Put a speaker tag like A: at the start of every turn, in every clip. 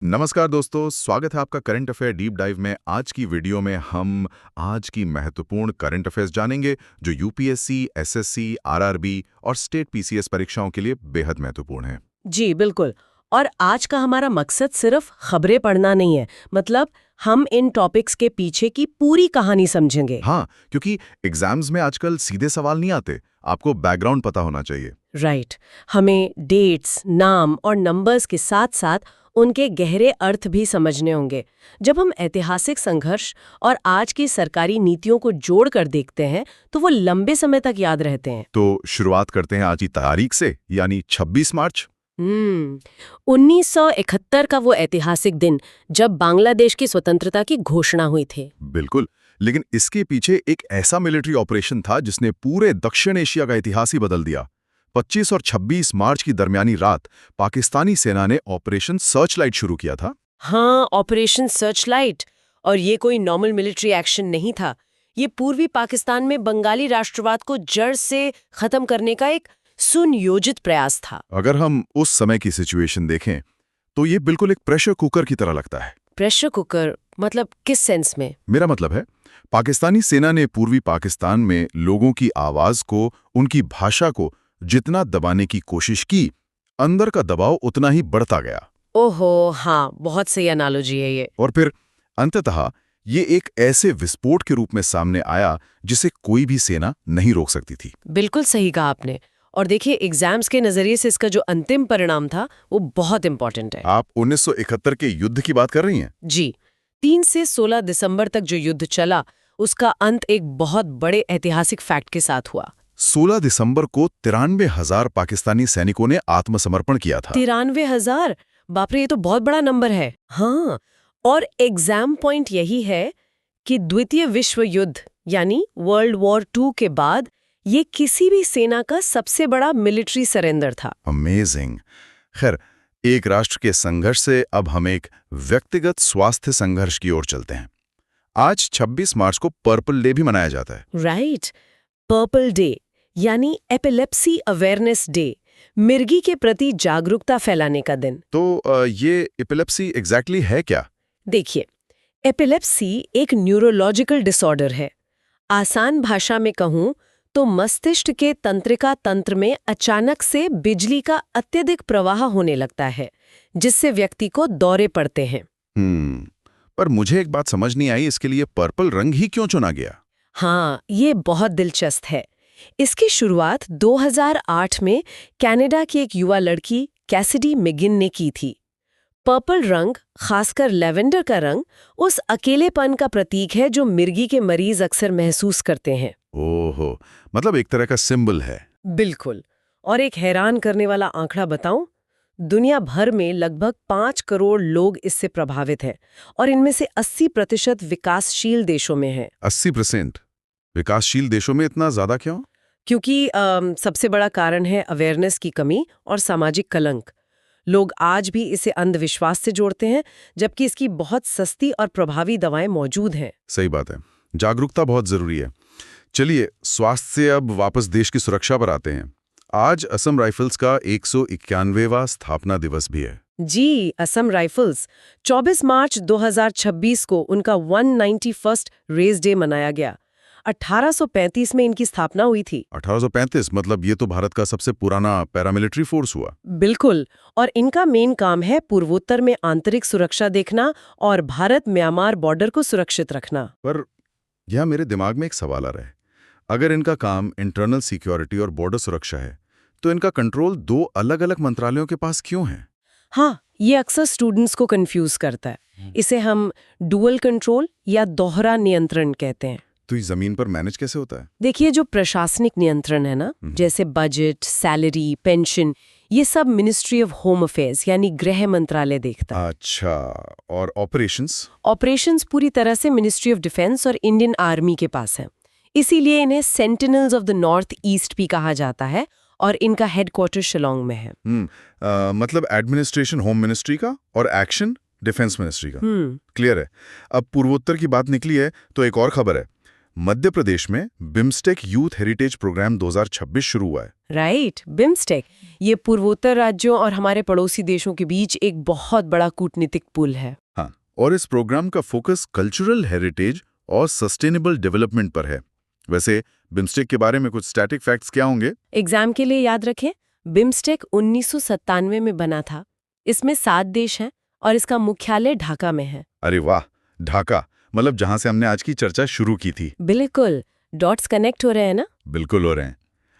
A: नमस्कार दोस्तों, स्वागत है आपका करंट अफेयर डीप डाइव में। आज की वीडियो में हम आज की महत्वपूर्ण करंट अफेयर्स जानेंगे जो यूपीएससी, एसएससी, आरआरबी और स्टेट पीसीएस परीक्षाओं के लिए बेहद महत्वपूर्ण है।
B: जी बिल्कुल। और आज का हमारा मकसद सिर्फ खबरें पढ़ना नहीं है, मतलब हम इन टॉपिक्स के पीछे की पूरी कहानी समझेंगे।
A: हाँ, क्योंकि एग्जाम्स में आजकल सीधे सवाल नहीं आते, आपको बैकग्राउंड पता होना चाहिए।
B: राइट। हमें डेट्स, नाम और नंबर्स के साथ साथ उनके गहरे अर्थ भी समझने होंगे। जब हम ऐतिहासिक संघर्ष और आज की सरकारी नीतियों को जोड़कर देखते हैं तो वो लंबे समय तक याद रहते हैं।
A: तो शुरुआत करते हैं आज की तारीख से, यानी 26 मार्च।
B: 1971 का वो ऐतिहासिक दिन जब बांग्लादेश की स्वतंत्रता की घोषणा हुई थी।
A: बिल्कुल, लेकिन इसके पीछे एक ऐसा मिलिट्री ऑपरेशन था जिसने पूरे दक्षिण एशिया का इतिहास ही बदल दिया। 25 और 26 मार्च की दरमियानी रात पाकिस्तानी सेना ने ऑपरेशन सर्चलाइट शुरू किया था।
B: हाँ, ऑपरेशन सर्चलाइट। और ये कोई नॉर्मल मिलिट्री एक्शन नहीं था। ये पूर्वी पाकिस्तान में बंगाली राष्ट्रवाद को जड़ से खत्म करने का एक सुनियोजित प्रयास था।
A: अगर हम उस समय की सिचुएशन देखें तो ये बिल्कुल एक प्रेशर कुकर की तरह लगता है।
B: प्रेशर कुकर मतलब किस सेंस में?
A: मेरा मतलब है, पाकिस्तानी सेना ने पूर्वी पाकिस्तान में लोगों की आवाज को, उनकी भाषा को जितना दबाने की कोशिश की, अंदर का दबाव उतना ही बढ़ता गया।
B: ओहो हाँ, बहुत सही एनालॉजी है ये।
A: और फिर अंततः ये एक ऐसे विस्फोट के रूप में सामने आया जिसे कोई भी सेना नहीं रोक सकती थी।
B: बिल्कुल सही कहा आपने। और देखिए, एग्जाम्स के नजरिए से इसका जो अंतिम परिणाम था वो बहुत इंपॉर्टेंट है।
A: आप 1971 के युद्ध की बात कर रही हैं?
B: जी। 3 से 16 दिसंबर तक जो युद्ध चला, उसका अंत एक बहुत बड़े ऐतिहासिक फैक्ट के साथ हुआ।
A: 16 दिसंबर को 93,000 पाकिस्तानी सैनिकों ने आत्मसमर्पण किया था।
B: 93,000? बाप रे, ये तो बहुत बड़ा नंबर है। हाँ, और एग्जाम पॉइंट यही है कि द्वितीय विश्व युद्ध यानी वर्ल्ड वॉर 2 के बाद ये किसी भी सेना का सबसे बड़ा मिलिट्री सरेंडर था।
A: अमेजिंग। खैर, एक राष्ट्र के संघर्ष से अब हम एक व्यक्तिगत स्वास्थ्य संघर्ष की ओर चलते हैं। आज 26 मार्च को पर्पल डे भी मनाया जाता है।
B: राइट। पर्पल डे यानी एपिलेप्सी अवेयरनेस डे, मिर्गी के प्रति जागरूकता फैलाने का दिन।
A: तो ये एपिलेप्सी एग्जैक्टली है क्या?
B: देखिए, एपिलेप्सी एक न्यूरोलॉजिकल डिसऑर्डर है। आसान भाषा में कहूं तो मस्तिष्क के तंत्रिका तंत्र में अचानक से बिजली का अत्यधिक प्रवाह होने लगता है, जिससे व्यक्ति को दौरे पड़ते हैं।
A: पर मुझे एक बात समझ नहीं आई, इसके लिए पर्पल रंग ही क्यों चुना गया?
B: हाँ, ये बहुत दिलचस्प है। इसकी शुरुआत 2008 में कनाडा की एक युवा लड़की कैसिडी मिगिन ने की थी। पर्पल रंग, खासकर लेवेंडर का रंग, उस अकेलेपन का प्रतीक है जो मिर्गी के मरीज अक्सर महसूस करते हैं।
A: ओहो, मतलब एक तरह का सिंबल है।
B: बिल्कुल। और एक हैरान करने वाला आंकड़ा बताऊं? दुनिया भर में लगभग 5 करोड़ लोग इससे प्रभावित हैं और इनमें से 80% विकासशील देशों में हैं।
A: 80%? विकासशील देशों में इतना ज्यादा क्यों?
B: क्योंकि सबसे बड़ा कारण है अवेयरनेस की कमी और सामाजिक कलंक। लोग आज भी इसे अंधविश्वास से जोड़ते हैं, जबकि इसकी बहुत सस्ती और प्रभावी दवाएं मौजूद हैं।
A: सही बात है, जागरूकता बहुत जरूरी है। चलिए, स्वास्थ्य से अब वापस देश की सुरक्षा पर आते हैं। आज असम राइफल्स का 191वां स्थापना दिवस भी है।
B: जी, असम राइफल्स 24 मार्च 2026 को उनका 191st रेस डे मनाया गया। 1835 में इनकी स्थापना हुई थी।
A: 1835? मतलब ये तो भारत का सबसे पुराना पैरामिलिट्री फोर्स हुआ।
B: बिल्कुल। और इनका मेन काम है पूर्वोत्तर में आंतरिक सुरक्षा देखना और भारत म्यांमार बॉर्डर को सुरक्षित रखना।
A: पर यह मेरे दिमाग में एक सवाल आ रहा है, अगर इनका काम इंटरनल सिक्योरिटी और बॉर्डर सुरक्षा है, तो इनका कंट्रोल दो अलग-अलग मंत्रालयों के पास क्यों है?
B: हाँ, ये अक्सर स्टूडेंट्स को कंफ्यूज करता है। इसे हम डुअल कंट्रोल या दोहरा नियंत्रण कहते हैं।
A: तो ये जमीन पर मैनेज कैसे होता है?
B: देखिए, जो प्रशासनिक नियंत्रण है ना, जैसे बजट, सैलरी, पेंशन, ये सब मिनिस्ट्री ऑफ होम अफेयर्स यानी गृह मंत्रालय देखता है।
A: अच्छा, और ऑपरेशंस?
B: ऑपरेशंस पूरी तरह से मिनिस्ट्री ऑफ डिफेंस और इंडियन आर्मी के पास है। इसीलिए इन्हें sentinels of the north east भी कहा जाता है और इनका हेडक्वार्टर शिलोंग में है।
A: मतलब एडमिनिस्ट्रेशन होम मिनिस्ट्री का और एक्शन डिफेंस मिनिस्ट्री का। क्लियर है। अब पूर्वोत्तर की बात निकली है तो एक और खबर है। मध्य प्रदेश में बिम्स्टेक यूथ हेरिटेज प्रोग्राम 2026 शुरू हुआ है।
B: राइट, बिम्स्टेक ये पूर्वोत्तर राज्यों और हमारे पड़ोसी देशों के बीच एक बहुत बड़ा कूटनीतिक पुल है।
A: हाँ, और इस प्रोग्राम का फोकस कल्चरल हेरिटेज और सस्टेनेबल डेवलपमेंट पर है। वैसे बिम्स्टेक के बारे में कुछ स्टैटिक फैक्ट्स क्या होंगे?
B: एग्जाम के लिए याद रखें, बिम्स्टेक 1997 में बना था। इसमें 7 देश हैं और इसका मुख्यालय ढाका में है।
A: अरे वाह, ढाका मतलब जहां से हमने आज की चर्चा शुरू की थी।
B: बिल्कुल, डॉट्स कनेक्ट हो रहे हैं ना?
A: बिल्कुल हो रहे हैं।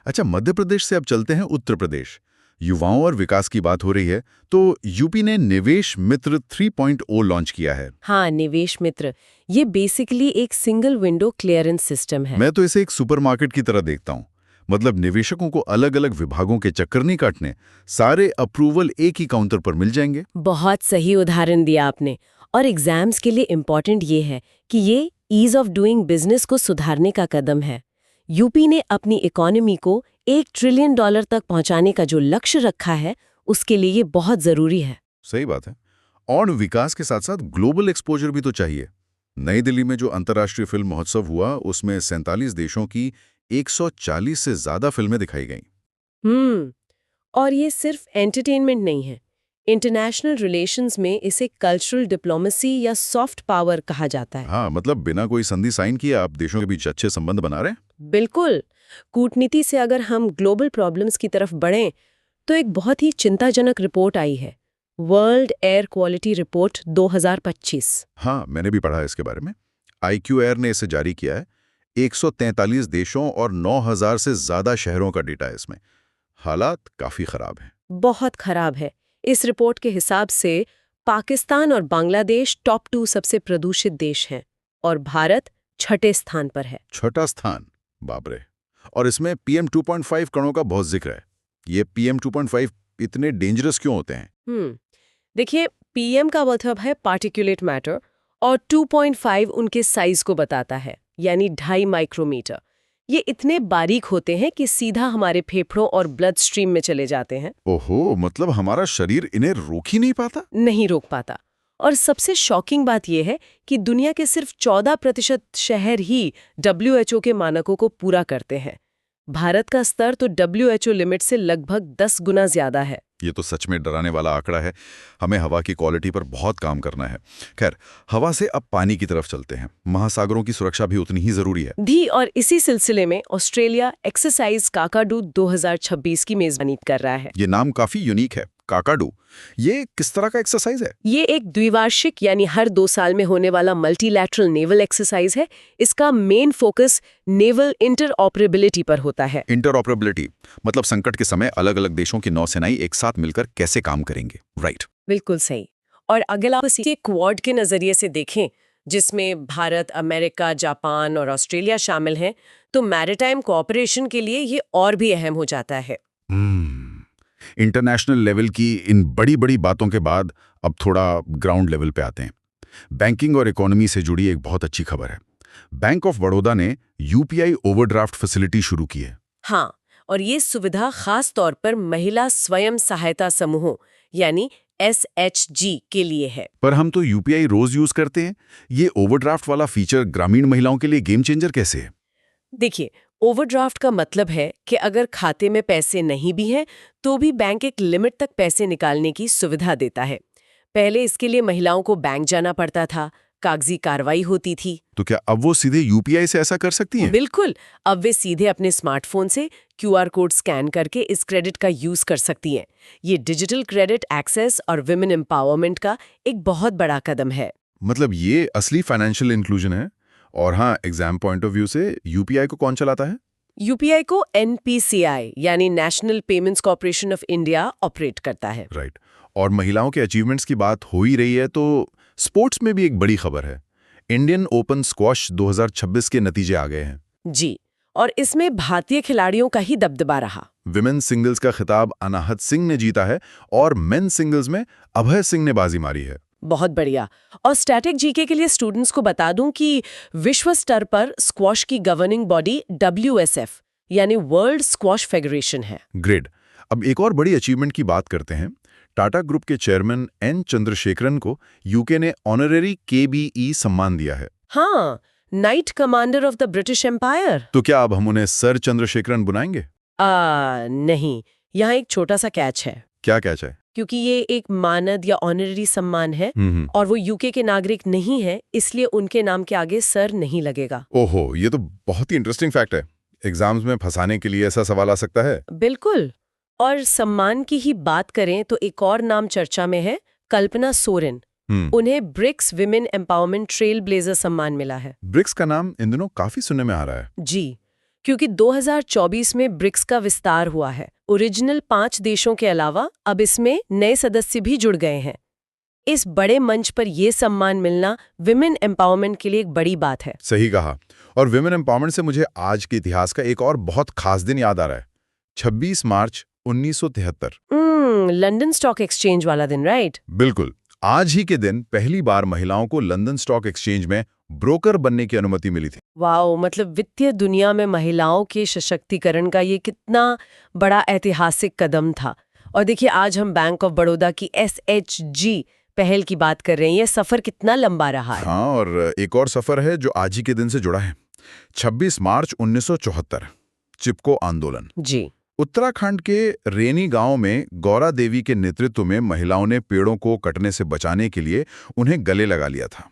A: अच्छा, मध्य प्रदेश से अब चलते हैं उत्तर प्रदेश। युवाओं और विकास की बात हो रही है तो यूपी ने निवेश मित्र 3.0 लॉन्च किया है।
B: हाँ, निवेश मित्र ये बेसिकली एक सिंगल विंडो क्लियरेंस सिस्टम है।
A: मैं तो इसे एक सुपरमार्केट की तरह देखता हूँ। मतलब निवेशकों को अलग अलग विभागों के चक्कर नहीं काटने, सारे अप्रूवल एक ही काउंटर पर मिल जाएंगे।
B: बहुत सही उदाहरण दिया आपने। और एग्जाम्स के लिए इम्पॉर्टेंट ये है कि ये ईज ऑफ डूइंग बिजनेस को सुधारने का कदम है। यूपी ने अपनी इकोनॉमी को $1 ट्रिलियन तक पहुंचाने का जो लक्ष्य रखा है, उसके लिए ये बहुत जरूरी है।
A: सही बात है। और विकास के साथ साथ ग्लोबल एक्सपोजर भी तो चाहिए। नई दिल्ली में जो अंतर्राष्ट्रीय फिल्म महोत्सव हुआ, उसमें 47 देशों की 140 से ज्यादा फिल्में दिखाई गईं।
B: और ये सिर्फ एंटरटेनमेंट नहीं है। इंटरनेशनल रिलेशंस में इसे कल्चरल डिप्लोमेसी या सॉफ्ट पावर कहा जाता है।
A: हाँ, मतलब बिना कोई संधि साइन किए आप देशों के बीच अच्छे संबंध बना रहे हैं।
B: बिल्कुल। कूटनीति से अगर हम ग्लोबल प्रॉब्लम्स की तरफ बढ़ें तो एक बहुत ही चिंताजनक रिपोर्ट आई है, वर्ल्ड एयर क्वालिटी रिपोर्ट 2025।
A: हाँ, मैंने भी पढ़ा है इसके बारे में। IQ एयर ने इसे जारी किया है। 143 देशों और 9,000 से ज्यादा शहरों का डेटा है इसमें। हालात काफी खराब हैं।
B: बहुत खराब है। इस रिपोर्ट के हिसाब से पाकिस्तान और बांग्लादेश टॉप 2 सबसे प्रदूषित देश हैं और भारत 6ठे स्थान पर है।
A: छठा स्थान, बाप रे। और इसमें PM 2.5 कणों का बहुत जिक्र है। ये PM 2.5 इतने डेंजरस क्यों होते हैं?
B: देखिए, PM का मतलब है पार्टिकुलेट मैटर और 2.5 उनके साइज को बताता है, यानी 2.5 माइक्रोमीटर। ये इतने बारीक होते हैं कि सीधा हमारे फेफड़ों और ब्लड स्ट्रीम में चले जाते हैं।
A: ओहो, मतलब हमारा शरीर इन्हें रोक ही नहीं पाता?
B: नहीं रोक पाता। और सबसे शॉकिंग बात यह है कि दुनिया के सिर्फ 14% शहर ही WHO के मानकों को पूरा करते हैं। भारत का स्तर तो WHO लिमिट से लगभग 10 गुना ज्यादा है।
A: ये तो सच में डराने वाला आंकड़ा है। हमें हवा की क्वालिटी पर बहुत काम करना है। खैर, हवा से अब पानी की तरफ चलते हैं। महासागरों की सुरक्षा भी उतनी ही जरूरी है।
B: और इसी सिलसिले में ऑस्ट्रेलिया एक्सरसाइज काकाडू 2026 की मेजबानी कर रहा है।
A: ये नाम काफी यूनिक है, काकाडू। ये किस तरह का एक्सरसाइज है?
B: ये एक द्विवार्षिक यानी हर 2 साल में होने वाला मल्टीलैटरल नेवल एक्सरसाइज है। इसका मेन फोकस नेवल इंटरऑपरेबिलिटी पर होता है।
A: इंटरऑपरेबिलिटी मतलब संकट के समय अलग अलग देशों की नौसेनाएं एक साथ मिलकर कैसे काम करेंगे, राइट?
B: बिल्कुल सही। और अगर आप इसे क्वाड के नजरिए से देखें, जिसमें भारत, अमेरिका, जापान और ऑस्ट्रेलिया शामिल हैं, तो मैरिटाइम कोऑपरेशन के लिए ये और भी अहम हो जाता है।
A: इंटरनेशनल लेवल की इन बड़ी बड़ी बातों के बाद अब थोड़ा ग्राउंड लेवल पे आते हैं। बैंकिंग और इकोनॉमी से जुड़ी एक बहुत अच्छी खबर है। बैंक ऑफ बड़ौदा ने UPI ओवरड्राफ्ट फैसिलिटी शुरू की है।
B: हाँ, और ये सुविधा खास तौर पर महिला स्वयं सहायता समूहों यानी SHG के लिए है।
A: पर हम तो UPI रोज यूज करते हैं। ये ओवरड्राफ्ट वाला फीचर ग्रामीण महिलाओं के लिए गेम चेंजर कैसे है?
B: देखिए, ओवरड्राफ्ट का मतलब है कि अगर खाते में पैसे नहीं भी हैं तो भी बैंक एक लिमिट तक पैसे निकालने की सुविधा देता है। पहले इसके लिए महिलाओं को बैंक जाना पड़ता था, कागजी कार्रवाई होती थी।
A: तो क्या अब वो सीधे UPI से ऐसा कर सकती हैं?
B: बिल्कुल, अब वे सीधे अपने स्मार्टफोन से QR कोड स्कैन करके इस क्रेडिट का यूज कर सकती हैं। ये डिजिटल क्रेडिट एक्सेस और विमेन एम्पावरमेंट का एक बहुत बड़ा कदम है।
A: मतलब ये असली फाइनेंशियल इंक्लूजन है। और हाँ, एग्जाम पॉइंट ऑफ व्यू से UPI को कौन चलाता है?
B: UPI को NPCI यानी national payments corporation of India operate करता है।
A: राइट। और महिलाओं के अचीवमेंट्स की बात हो ही रही है तो स्पोर्ट्स में भी एक बड़ी खबर है। इंडियन ओपन स्क्वॉश 2026 के नतीजे आ गए हैं।
B: जी, और इसमें भारतीय खिलाड़ियों का ही दबदबा रहा।
A: विमेन सिंगल्स का खिताब अनाहत सिंह ने जीता है और मेन सिंगल्स में अभय सिंह ने बाजी मारी है।
B: बहुत बढ़िया। और स्टैटिक जीके के लिए स्टूडेंट्स को बता दूं कि विश्व स्तर पर स्क्वॉश की गवर्निंग बॉडी WSF यानी वर्ल्ड स्क्वॉश फेडरेशन है।
A: ग्रेड। अब एक और बड़ी अचीवमेंट की बात करते हैं। टाटा ग्रुप के चेयरमैन N चंद्रशेखरन को UK ने ऑनरेरी KBE सम्मान दिया है।
B: हाँ, knight commander of the British Empire.
A: तो क्या अब हम उन्हें सर चंद्रशेखरन बुलाएंगे?
B: नहीं, यहाँ एक छोटा सा कैच है।
A: क्या कैच है?
B: क्योंकि ये एक मानद या ऑनररी सम्मान है और वो यूके के नागरिक नहीं है, इसलिए उनके नाम के आगे सर नहीं लगेगा।
A: ओहो, ये तो बहुत ही इंटरेस्टिंग फैक्ट है। एग्जाम्स में फंसाने के लिए ऐसा सवाल आ सकता है।
B: बिल्कुल। और सम्मान की ही बात करें तो एक और नाम चर्चा में है, कल्पना सोरेन। उन्हें BRICS women empowerment trailblazer सम्मान मिला है।
A: ब्रिक्स का नाम इन दिनों काफी सुनने में आ रहा है।
B: जी, क्योंकि 2024 में ब्रिक्स का विस्तार हुआ है। ओरिजिनल 5 देशों के अलावा अब इसमें नए सदस्य भी जुड़ गए हैं। इस बड़े मंच पर यह सम्मान मिलना विमेन एम्पावरमेंट के लिए एक बड़ी बात है।
A: सही कहा। और विमेन एम्पावरमेंट से मुझे आज के इतिहास का एक और बहुत खास दिन याद आ रहा है। 26 मार्च 1973।
B: लंदन स्टॉक एक्सचेंज वाला दिन, राइट?
A: बिल्कुल। आज ही के दिन पहली बार महिलाओं को लंदन स्टॉक एक्सचेंज में ब्रोकर बनने की अनुमति मिली थी।
B: वाओ, मतलब वित्तीय दुनिया में महिलाओं के सशक्तिकरण का ये कितना बड़ा ऐतिहासिक कदम था। और देखिए, आज हम बैंक ऑफ बड़ौदा की SHG पहल की बात कर रहे हैं। ये सफर कितना लंबा रहा है।
A: हाँ, और एक और सफर है जो आज ही के दिन से जुड़ा है। 26 मार्च 1974, चिपको आंदोलन।
B: जी।
A: उत्तराखंड के रेनी गांव में गौरा देवी के नेतृत्व में महिलाओं ने पेड़ों को कटने से बचाने के लिए उन्हें गले लगा लिया था।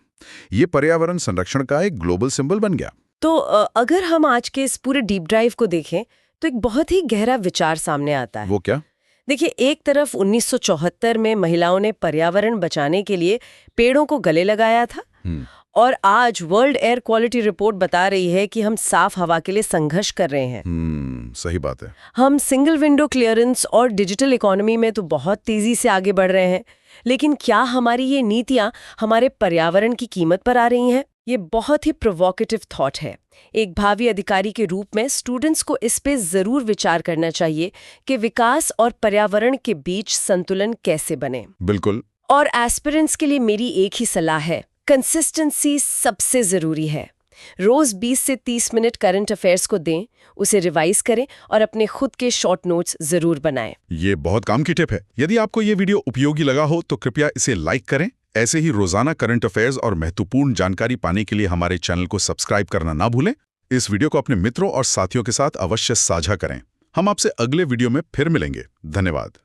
A: ये पर्यावरण संरक्षण का एक ग्लोबल सिंबल बन गया।
B: तो अगर हम आज के इस पूरे डीप ड्राइव को देखें तो एक बहुत ही गहरा विचार सामने आता है।
A: वो क्या?
B: देखिए, एक तरफ 1974 में महिलाओं ने पर्यावरण बचाने के लिए पेड़ों को गले लगाया था और आज वर्ल्ड एयर क्वालिटी रिपोर्ट बता रही है कि हम साफ हवा के लिए संघर्ष कर रहे हैं।
A: सही बात है।
B: हम सिंगल विंडो क्लियरेंस और डिजिटल इकोनॉमी में तो बहुत तेजी से आगे बढ़ रहे हैं, लेकिन क्या हमारी ये नीतियां हमारे पर्यावरण की कीमत पर आ रही हैं? ये बहुत ही प्रोवोकेटिव थॉट है। एक भावी अधिकारी के रूप में स्टूडेंट्स को इस पे जरूर विचार करना चाहिए कि विकास और पर्यावरण के बीच संतुलन कैसे बने।
A: बिल्कुल।
B: और एस्पिरेंट्स के लिए मेरी एक ही सलाह है, कंसिस्टेंसी सबसे जरूरी है। रोज 20 से 30 मिनट करंट अफेयर्स को दें, उसे रिवाइज करें और अपने खुद के शॉर्ट नोट्स जरूर बनाएं।
A: ये बहुत काम की टिप है। यदि आपको ये वीडियो उपयोगी लगा हो तो कृपया इसे लाइक करें। ऐसे ही रोजाना करंट अफेयर्स और महत्वपूर्ण जानकारी पाने के लिए हमारे चैनल को सब्सक्राइब करना ना भूलें। इस वीडियो को अपने मित्रों और साथियों के साथ अवश्य साझा करें। हम आपसे अगले वीडियो में फिर मिलेंगे। धन्यवाद।